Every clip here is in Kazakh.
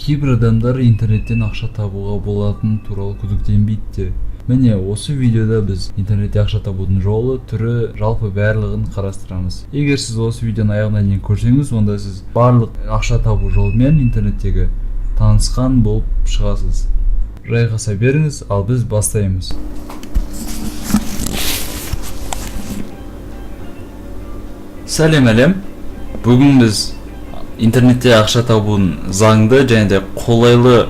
Кейбір адамдар интернеттен ақша табуға болатыны туралы күдіктенбейді. Міне осы видеода біз интернетте ақша табудың жолы, түрі, жалпы барлығын қарастырамыз. Егер сіз осы видеоны аяғына дейін көрсеңіз, онда сіз барлық ақша табу жолымен интернеттегі танысқан болып шығасыз. Жайғаса беріңіз, ал біз бастаймыз. Сәлем әлем. Бүгін біз интернетте ақша табудың заңды және де қолайлы,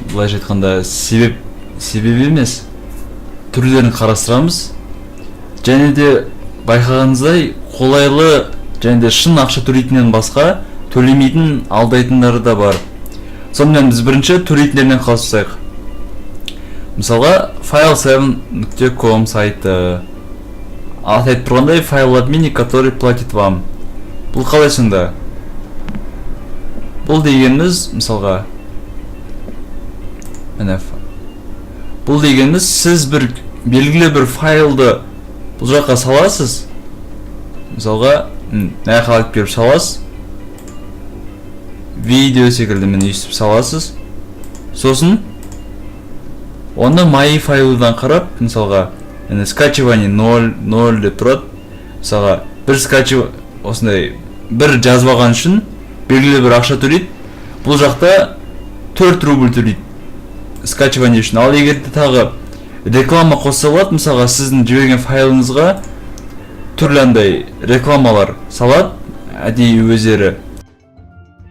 былайша айтқанда себеп емес, түрлерін қарастырамыз. Және де байқағаныңыздай қолайлы және де шын ақша төлейтіннен басқа төлемейтін алдайтындары да бар. Сонымен біз бірінші төлейтіндерінен қалыспайық. Мысалға file7.com сайты. Айтып тұрғандай файл-админ, который платит вам. Бұл қалай сонда? Бұл дегеніміз, мысалға, бұл дегеніміз сіз белгілі бір файлды бұл жаққа саласыз. Мысалға, қалып беріп саласыз. Видео секілді мені үстіп саласыз. Сосын, оны мои файлыдан қарап, мысалға, скачивание 0 деп тұрады. Мысалға, бір жазбаған үшін белгілі бір ақша төлейді. Бұл жақта 4 рубль төлейді скачивание үшін. Ал егер тағы реклама қоса алады, мысалға сіздің жіберген файлыңызға түрлі андай рекламалар салады, әдейі өздері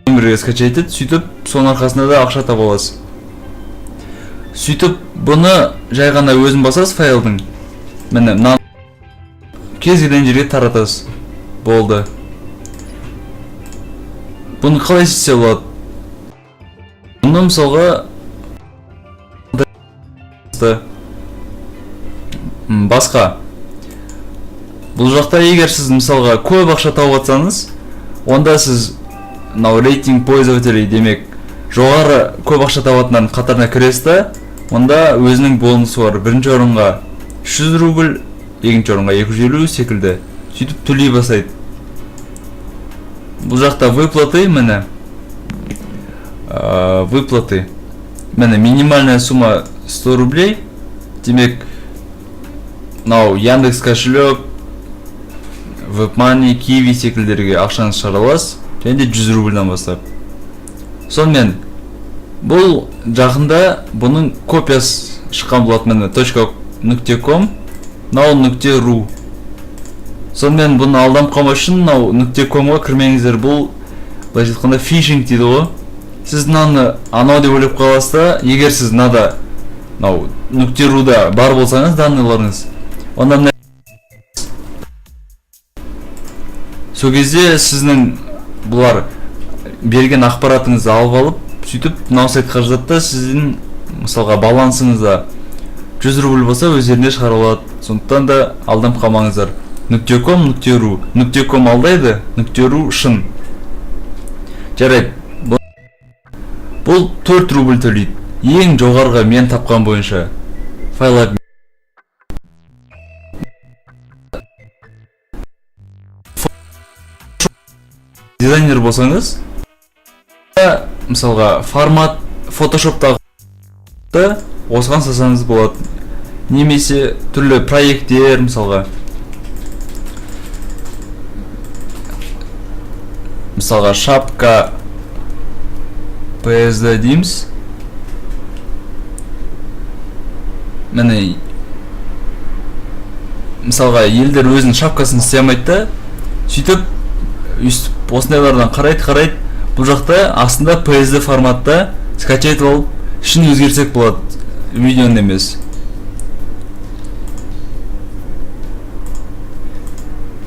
бірге скачайтеді, сөйтіп соның арқасында да ақша таба аласыз. Сөйтіп бұны жай ғана өзін басасыз файлдың. Міне кез келген жерге таратасыз. Болды. Бұны қалай істесе болады? Бұны мысалға басқа. Бұл жақта егер сіз мысалға көп ақша тауып атсаңыз, онда сіз рейтинг пользователей, демек жоғары көп ақша табатынların қатарына кіресіз, онда өзінің бонусы бар. Бірінші орынға 300 рубль, екінші орынға 250 секілді. Сөйтіп төлей бастайды. Бұл жақта выплаты, міне выплаты. Міне минимальная сумма 100 рублей. Демек, Яндекс кошелек, WebMoney, Kiwi секілдерге ақшаны шығара аласыз, және де 100 рубльдан бастап. Сонымен, бұл жақында бұның копиясы шыққан болады. Міне .com, .ru. Сонымен бұны алданып қалмау үшін .com-ға кірмеңіздер. Бұл былайша айтқанда фишинг дейді ғой. Сіз анау деп ойлап қаласыз, егер сіз .ru-да бар болсаңыз данныйларыңыз, онда сол кезде сіздің бұлар берген ақпаратыңызды алып алып, сөйтіп сайтқа жатты, сіздің мысалға балансыңызда 100 рубль болса өздеріне шығара алады. Сондықтан да алданып қалмаңыздар. .com, .ru. .com алдайды, .ru шын. Жарайды. Бұл 4 рубль төлейді. Ең жоғарғы мен тапқан бойынша файлар дизайнер болсаңыз, мысалға формат фотошоптағы осыған салсаңыз болады. Немесе түрлі проекттер, мысалға шапка PSD дейміз. Міне мысалға елдер өзінің шапкасын істей алмайды, сөйтіп осындайлардан қарайды. Бұл жақта астында PSD форматта скачайтып алып, ішін өзгерсек болады, видеоны емес.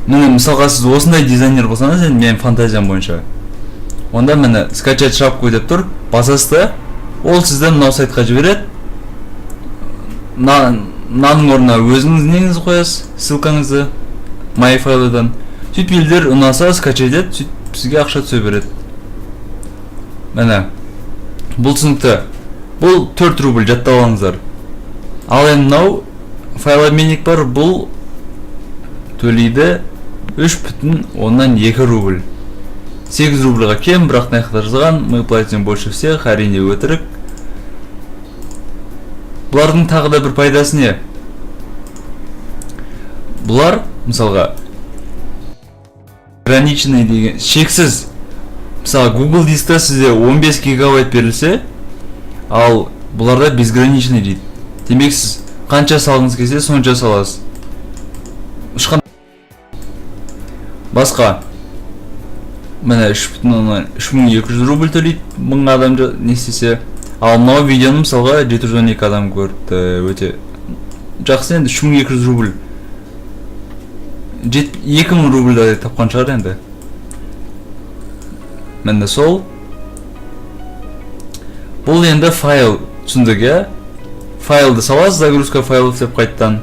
Міне мысалға сіз осындай дизайнер болсаңыз, мен фантазиям бойынша, онда мені скачать шапку деп тұр, басасыз, ол сізді мынау сайтқа жібереді. Мынаның орнына өзіңіз неңізді қоясыз, ссылкаңызды my файлыдан. Сөйтіп елдер ұнаса скачать етеді, сөйтіп сізге ақша түсе береді. Міне бұл түсінікті. Бұл 4 рубль жаттап алыңыздар. Ал енді мынау файл-обменник бар, бұл төлейді 3,2 рубль. 8 рубльға кем, бірақ наяқта жазған мы платим больше всех, әрине өтірік. Бұлардың тағы да бір пайдасы не? Бұлар, мысалға, ограниченный деген, шексіз. Мысалы, Google дискте сізде 15 гигабайт берілсе, ал бұларда безграничный дейді. Демек сіз қанша салғыңыз келсе, сонша саласыз. Басқа, міне 3200 рубль төлейді, 1000 адам не істесе. Ал мынау видеоны мысалға 712 адам көрді, өте жақсы енді 3200 рубль. 2000 рубльді тапқан шығар енді. Міне сол. Бұл енді файл түсіндік, е? Файлды саласыз, загрузка файлы деп қайттан.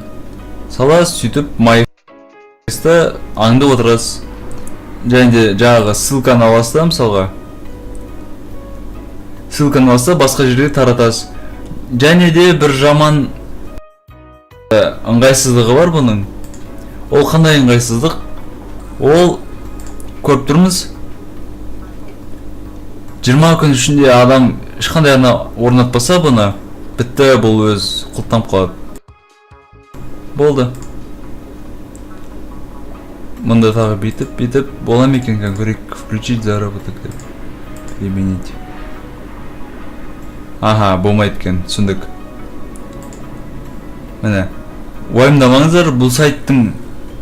Саласыз, сөйтіп MyFace'ті аңды отырасыз. Және де жаңағы ссылканы аласыз, мысалға. Ссылканы алса басқа жерге таратасыз. Және де бір жаман ыңғайсыздығы бар бұның. Ол қандай ыңғайсыздық? Ол көріп тұрмыз. 20 күн ішінде адам ешқандай орнатпаса бұны, бітті, бұл өз құлттанып қалады. Болды. Мұнда тағы бейтіп, бола мекен конкурик включить заработок деп. Применить. Аха, болмайды екен, түсіндік. Міне, уайымдамаңыздар, бұл сайттың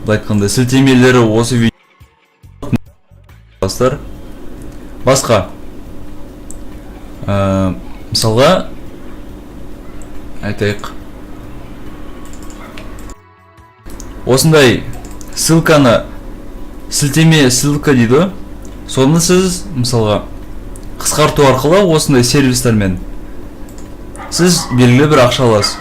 айтқанда сілтемелері осы видео. Басқа. Мысалға айтайық. Осындай ссылканы, ссылка дейді. Соны сіз мысалға қысқарту арқылы осындай сервистермен сіз белгілі бір ақша аласыз.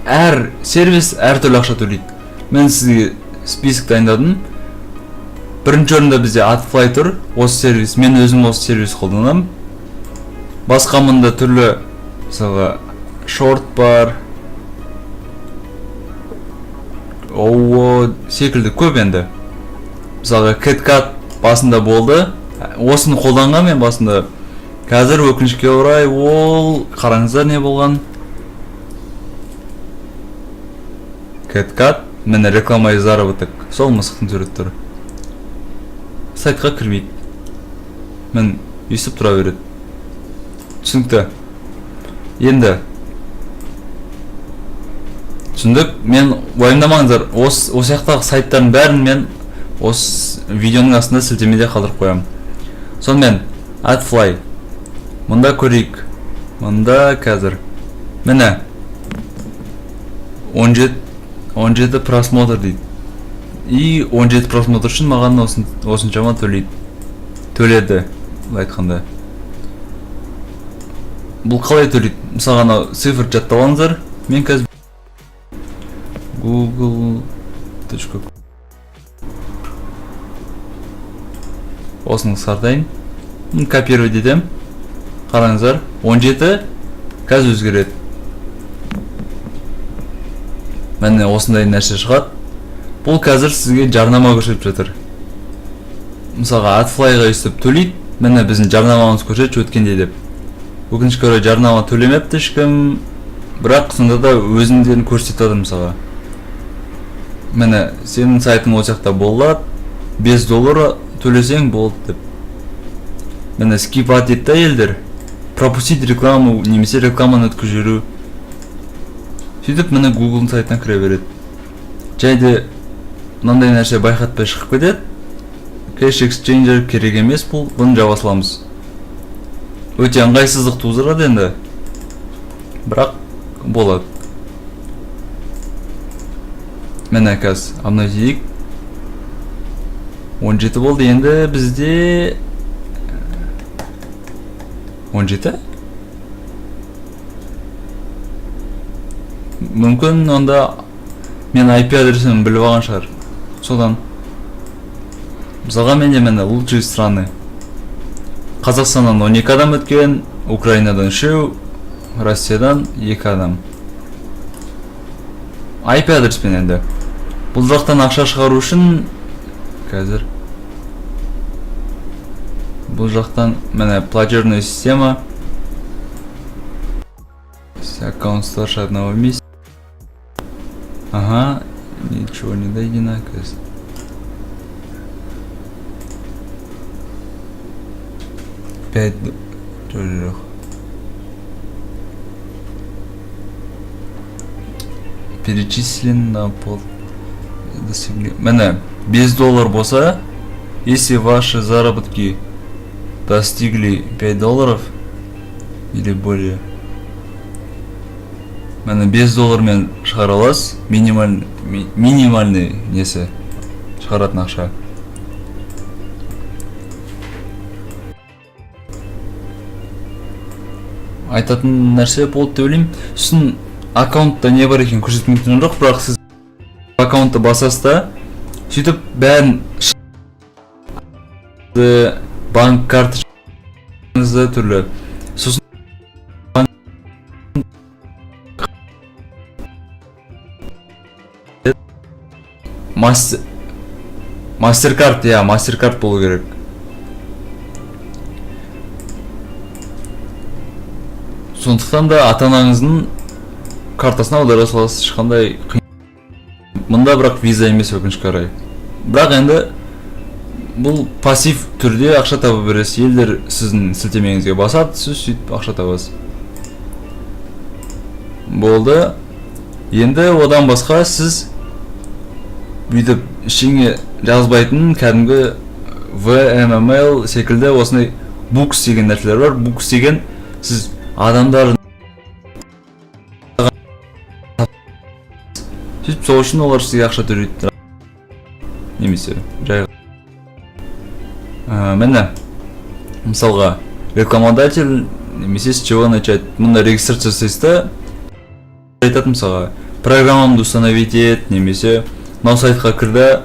Әр сервис әртүрлі ақша төлейді. Мен сізге список дайындадым. Бірінші орында бізде AdFly тұр, осы сервис. Мен өзім осы сервис қолданамын. Басқа мұнда түрлі, мысалға, шорт бар. Секілді көп енді. Мысалға, CapCut басында болды. Осыны қолданған мен басында. Қазір өкінішке орай ол қараңыздар не болған. CapCut, мені реклама и заработок. Сол мысықтың суреттері. Сайтқа кірмейді. Мен өйстіп тұра береді. Түсінікті. Енді түсіндік. Мен уайымдамаңыздар. Осы сияқтағы сайттардың бәрін мен осы видеоның астында сілтемеде қалдырып қоямын. Сонымен AdFly. Мұнда көрейік. Мұнда қазір. Міне 17 просмотр дейді. И 17 просмотр үшін маған осыншама төледі. Айтқанда. Бұл қалай төлейді? Мысалға цифр жатталаңыздар. Мен қазір google.com осыны сартайын. Копировать етем. Қараңыздар. 17 қазір өзгереді. Мәне осындай нәрсе шығады. Бұл қазір сізге жарнама көрсетіп жатыр. Мысалға AdFly-ға өстіп төлейді. Мәне біздің жарнамамыз көрсетіп өткенде деп. Өкінішке орай жарнама төлемепті ешкім. Бірақ сонда да өзінден көрсетеді мысалға. Мәне сенің сайтың ол жақта болады. $5 төлесең болды деп. Мәне skip етті елдер. Пропустить рекламу, немесе рекламаны өткізіп жүру. Сөйтіп мені Google сайтына кіре береді. Жайды мынандай нәрсе байқатпай шығып кетеді. Cash Exchanger керек емес бұл. Бұны жаба саламыз. Өте ыңғайсыздық туғызады енді. Бірақ болады. Мені қазір обновить дейік. 17 болды енді бізде 17? Мүмкін онда мен IP адресін біліп алған шығар. Содан. Мысалға менде мені лучшие страны. Қазақстаннан 12 адам өткен, Украинадан 3, Россиядан 2 адам. IP адреспен енді. Бұл жақтан ақша шығару үшін қазір Бұл жақтан міне платежная система. Аккаунт старше одного месяца. Ага, ничего не дойдено, оказывается. $5. Перечислен на пол. Міне, $5 болса, если ваши заработки достигли $5 или более, міне $5 мен шығара аласыз, минимальный несі шығаратын ақша. Айтатын нәрсе болды деп ойлаймын. Сосын аккаунтта не бар екен көрсетмейтін жоқ, бірақ сіз аккаунтты басасыз да, сөйтіп бәрін банк карточкаңызды түрлі. Сосын мастеркард, мастеркард болу керек. Сондықтан да ата-анаңыздың картасына аудара саласыз, ешқандай қиын. Мұнда бірақ виза емес, өкінішке қарай. Бірақ енді бұл пассив түрде ақша табу бересіз. Елдер сіздің сілтемеңізге басады, сіз сөйтіп ақша табасыз. Болды. Енді одан басқа сіз бүйтіп ішіңе жазбайтын кәдімгі VMML секілді осындай букс деген нәрселер бар. Букс деген сіз адамдар сөйтіп сол үшін олар сізге ақша төлейді. Немесе жай. Міне мысалға рекламодатель немесе с чего начать. Мұнда регистрация жасайсыз да, айтады мысалға программамды установить ет, немесе мынау сайтқа кірді,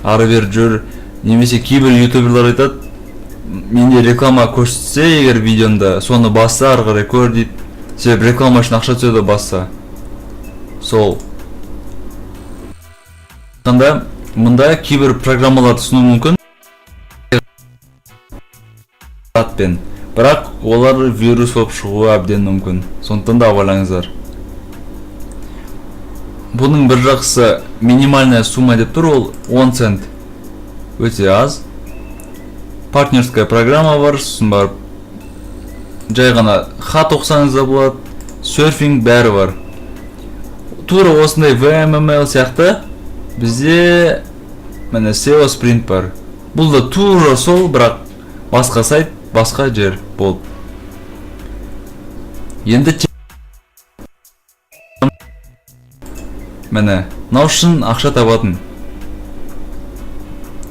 ары бер жүр, немесе кейбір ютуберлар айтады, менде реклама көрсетсе егер видеомда, соны басса ары қарай көр дейді. Себебі реклама үшін ақша түседі басса. Сол. Мұнда кейбір программаларды ұсыну мүмкін, бірақ олар вирус болып шығуы әбден мүмкін. Сондықтан да абайлаңыздар. Бұның бір жақсы минимальная сумма деп тұр, ол 10 цент. Өте аз. Партнерская программа бар, сосын барып жай ғана хат оқысаңыз да болады, серфинг бәрі бар. Тура осындай VMML сияқты бізде міне SEO Sprint бар. Бұл да тура сол, бірақ басқа сайт, басқа жер болды. Енді міне мынау үшін ақша табатын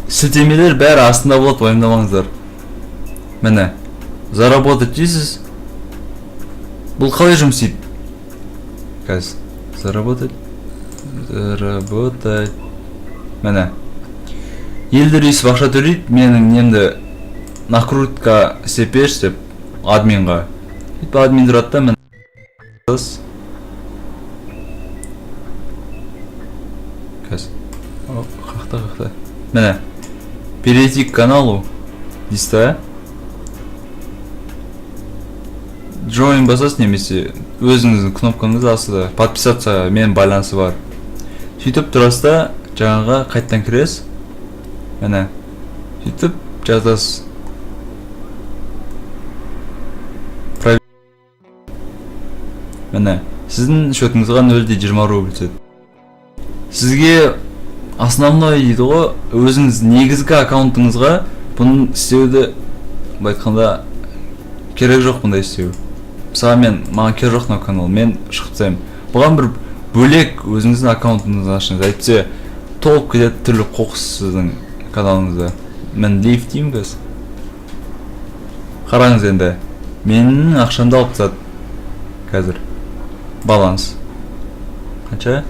сілтемелер бәрі астында болады, уайымдамаңыздар. Міне заработать дейсіз. Бұл қалай жұмыс істейді? Қазір заработать. Міне елдер өйсіп ақша төлейді, менің немді накрутка істепеш деп админға. Админ тұрады да, міне қақта. Міне перейти к каналу дейсіз да, join басасыз, немесе өзіңіздің кнопкаңызды астында подписаться мен байланысы бар. Сөйтіп тұрасыз да, жаңаға қайттан кіресіз. Міне сөйтіп жазасыз. Міне сіздің счетыңызға 0.20 рубль түседі. Сізге основной дейді ғой, өзіңіз негізгі аккаунтыңызға бұны істеуді айтқанда керек жоқ, бұндай істеу. Мысалы маған керек жоқ мына канал, мен шығып тастаймын. Бұған бір бөлек өзіңіздің аккаунтыңызды ашыңыз. Әйтсе толып кетеді түрлі қоқыс сіздің каналыңызда. Мен лейф деймін қазір. Қараңыз енді, менің ақшамды алып тастады қазір. Баланс қанша?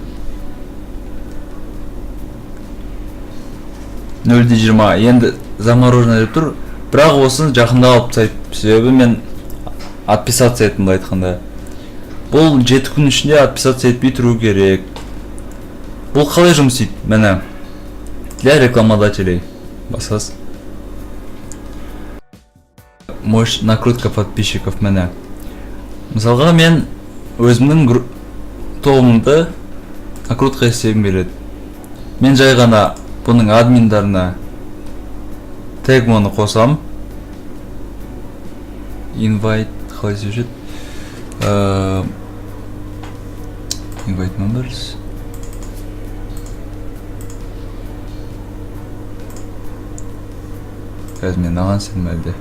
0.20. Енді замороженный деп тұр, бірақ осын жақында алып тастайды. Себебі мен отписаться еттім айтқанда. Бұл 7 күн ішінде отписаться етпей тұру керек. Бұл қалай жұмыс істейді? Міне для рекламодателей басасыз. накрутка подписчиков міне. Мысалға мен өзімнің тобымды накрутка есебін береді. Мен жай ғана бұның админдарына тегмоны қосам. Invite қалай сөйлет? Invite members. Мен аған сен мәлде.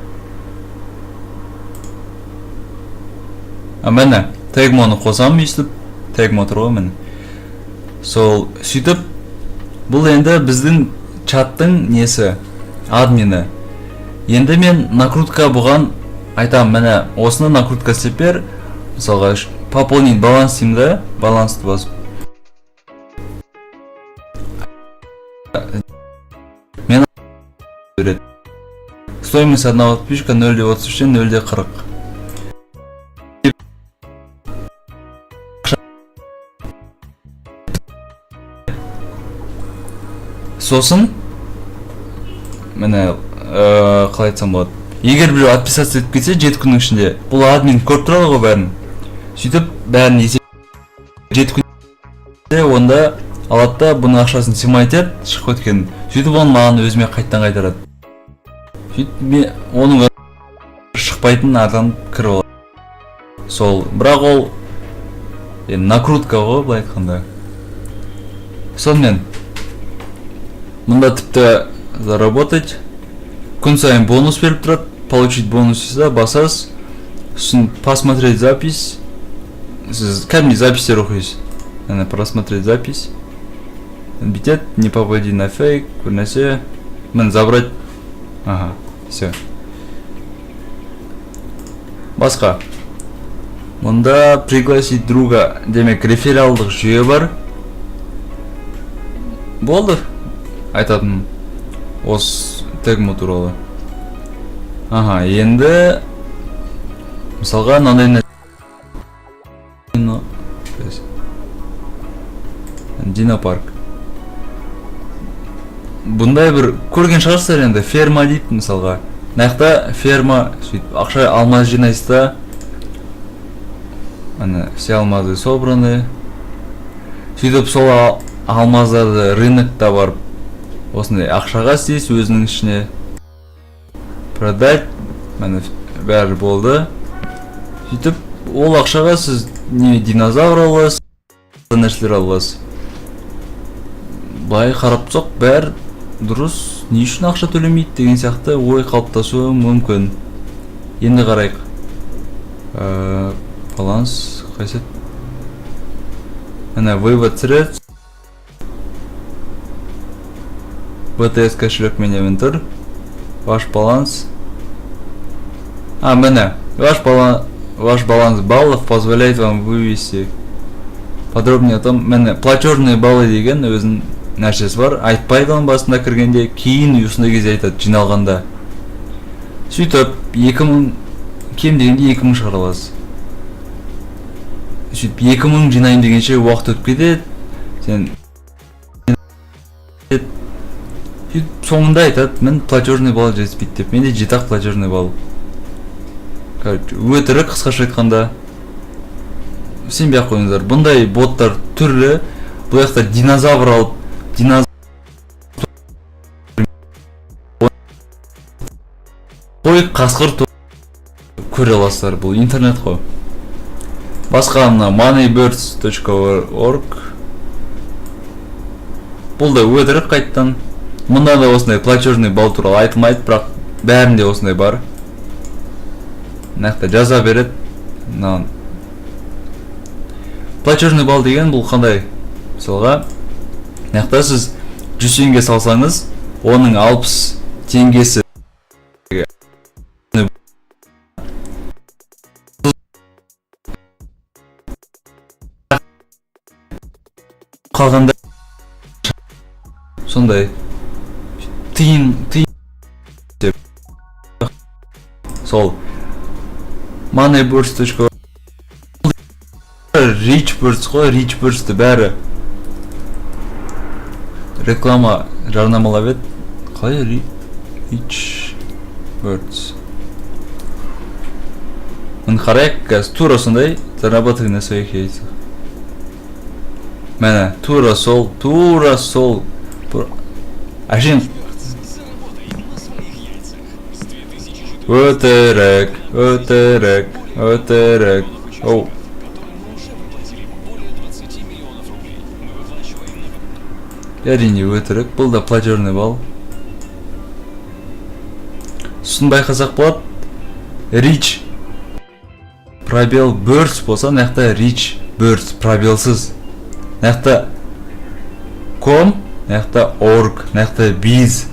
Мені тегмоны қосам естіп, тегмо тұрғы мені. Сол сөйтіп, бұл енді біздің чаттың несі, админи. Енді мен накрутка бұған айтам, мені осыны накрутка сепер, мысалға пополнить баланс деймді, балансты басып. Мен береді. Стоимость одного подписчика 0.33, 0.40. Сосын міне қалай айтсам болады. Егер біреу отписаться етіп кетсе 7 күннің ішінде, бұл админ көріп тұрады ғой бәрін. Сөйтіп бәрін есеп 7 күнде онда алады да бұның ақшасын симайтет шығып өткен. Сөйтіп оны маған өзіме қайттан қайтарады. Сөйтіп оның шықпайтын адам кіріп алады. Сол, бірақ ол накрутка ғой былай айтқанда. Сонымен мұнда тіпті заработать, күн сайын бонус беріп тұрады, получить бонус сізді басасыз, сосын посмотреть запись, сіз кәдімгі запистер оқисыз, просмотреть запись, бітет, не попади на фейк, бір нәрсе, мен забрать, ага, все. Басқа, мұнда пригласить друга, демек рефералдық жүйе бар, болды. Айтатын осы тегмо туралы. Ага, енді мысалға мынандай Динопарк. Бұндай бір көрген шығарсыздар енді, ферма дейді мысалға. Наяқта ферма, сөйтіп ақша алмаз жинайсыз да. Все алмазы собраны. Сөйтіп сол алмаздарды рынокта барып осындай ақшаға істейсіз өзінің ішіне продать, бәрі болды. Сөйтіп ол ақшаға сіз динозавр аласыз, нәрселер аласыз. Былай қарап соқ, бәрі дұрыс, не үшін ақша төлемейді деген сияқты ой қалыптасуы мүмкін. Енді қарайық. Баланс қайсет? Вывод сред. BTS кошелек менен тұр. Ваш баланс. Міне. Ваш баланс баллов позволяет вам вывести. Подробнее о том, міне, платежные баллы деген өзінің нәрсесі бар. Айтпайды оның басында кіргенде, кейін ұсынды кезде айтады, жиналғанда. Сөйтіп, 2000, кем дегенде 2000 шығараласыз. Сөйтіп, 2000 жинайын дегенше уақыт өтіп кетеді. Сен соңында айтады, мен платежный балл жетіспейді деп. Менде жетақ платежный балл. Өтірі қысқаша айтқанда сенбей ақ қойыңыздар. Бұндай боттар түрлі. Бұл жақта динозавр алып, қой қасқыр көре аласыздар. Бұл интернет қой. Басқа moneybirds.org. Бұл да өтірік қайттан. Мұнда да осындай платежный балл туралы айтылмайды, бірақ бәрінде осындай бар. Нақта жаза береді. Платежный балл деген бұл қандай? Мысалға, нақта сіз 100 теңге салсаңыз, оның 60 теңгесі қалғанда сондай тиын деп сол moneybirds.org Richbirds қой, Richbirds'ті бәрі реклама жарнамалап еді. Қалай Richbirds? Мына қарайық, қазір тура сондай заработай на своих яйцах. Міне, тура сол. Әшейін өтірік. Оу. Әрине өтірік, бұл да платежный балл. Сосын байқасақ болады, рич пробел burst болса, нақта рич burst пробелсыз. Нақта com, нақта org, нақта biz.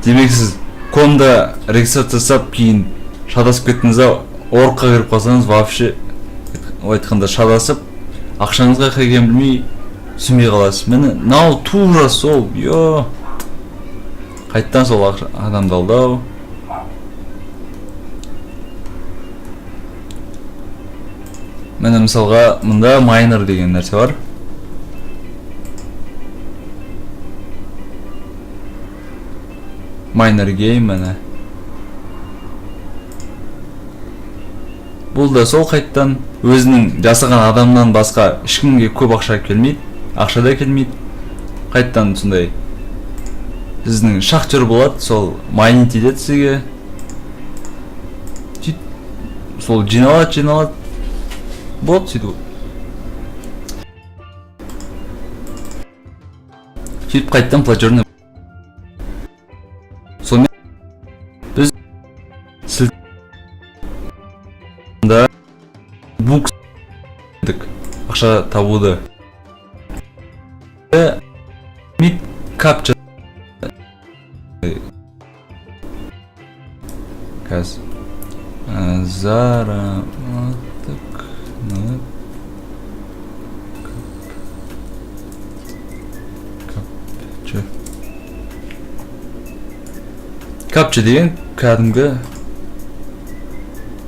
Демек сіз комда регистрация жасап, кейін шатасып кеттіңіз, orgқа кіріп қалсаңыз, вообще айтқанда шатасып, ақшаңызға қайген білмей түсінбей қаласыз. Мені нау тура сол. Қайттан сол адамды алдау. Мені мысалға мұнда майнер деген нәрсе бар. Майнер гейм мені. Бұл да сол қайттан өзінің жасаған адамнан басқа ешкімге көп ақша келмейді. Ақша да келмейді. Қайттан сондай сіздің шахтер болады, сол майнинг етеді сізге. Сол жиналады. Болады сөйтіп. Сөйтіп қайттан платежный. Сонымен біз сілтімді букс ақша табуды. Мид капча каз заработок капча деген кәдімгі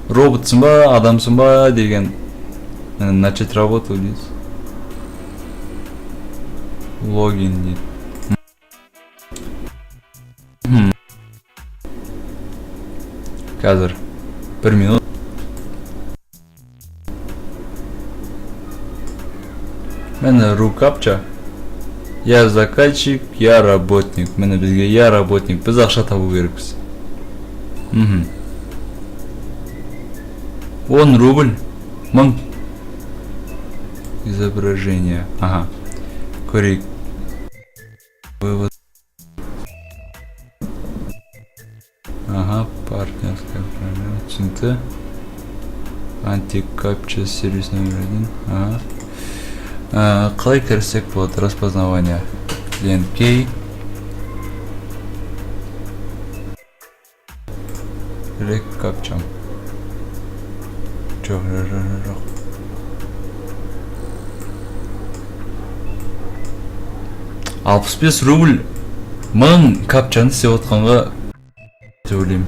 роботсың ба, адамсың ба деген начать работу дейді. Логин дейді. Қазір 1 минут. Мені ру капча. Я заказчик, я работник. Мені бізге я работник. Біз ақша табу керекпіз. 10 рубль. 1000. Изображение. Ага. Коррект. Вывод. Ага, партнерская программа. Түсінікті. Антикапча сервис номер 1. Ага. Қалай кірсек болады? Распознавание. Клиент кей. Рек капчам. Жоқ. 65 рубль 1000 капчаны істеп отқанға деп ойлаймын.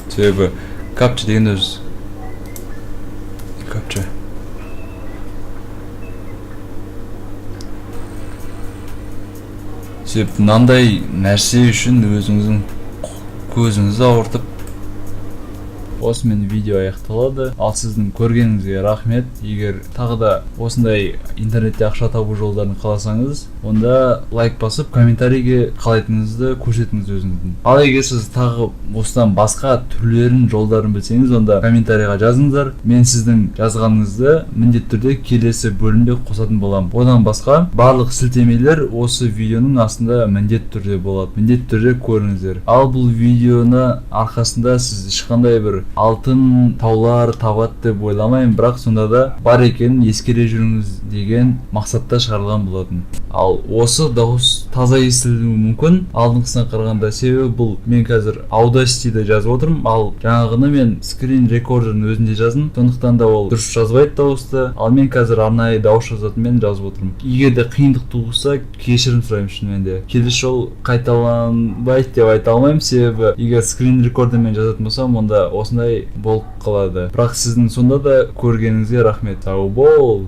Себебі капча деген өз капча. Себебі мынандай нәрсе үшін өзіңіздің көзіңізді ауыртып осымен видео аяқталады. Ал сіздің көргеніңізге рахмет. Егер тағы да осындай интернетте ақша табу жолдарын қаласаңыз, онда лайк басып, комментарийге қалайтыныңызды көрсетіңіз өзіңіздің. Ал егер сіз тағы осыдан басқа түрлерін, жолдарын білсеңіз, онда комментарийға жазыңыздар. Мен сіздің жазғаныңызды міндетті түрде келесі бөлімде қосатын боламын. Одан басқа барлық сілтемелер осы видеоның астында міндетті түрде болады. Міндетті түрде көріңіздер. Ал бұл видеоны арқасында сіз ешқандай бір алтын таулар табады деп ойламаймын, бірақ сонда да бар екенін ескере жүріңіз деген мақсатта шығарылған болатын. Ал осы дауыс таза естілуі мүмкін алдыңғысына қарағанда, себебі бұл мен қазір Audacity'де жазып отырмын, ал жаңағыны мен скрин рекордердің өзінде жаздым, сондықтан да ол дұрыс жазбайды дауысты. Ал мен қазір арнайы дауыс жазатынмен жазып отырмын. Егер де қиындық туғызса, кешірім сұраймын шынымен. Келесі жол қайталанбайды деп айта алмаймын, себебі егер скрин рекордермен жазатын болсам, онда осындай болып қалады. Бірақ сіздің сонда да көргеніңізге рахмет. Сау бол.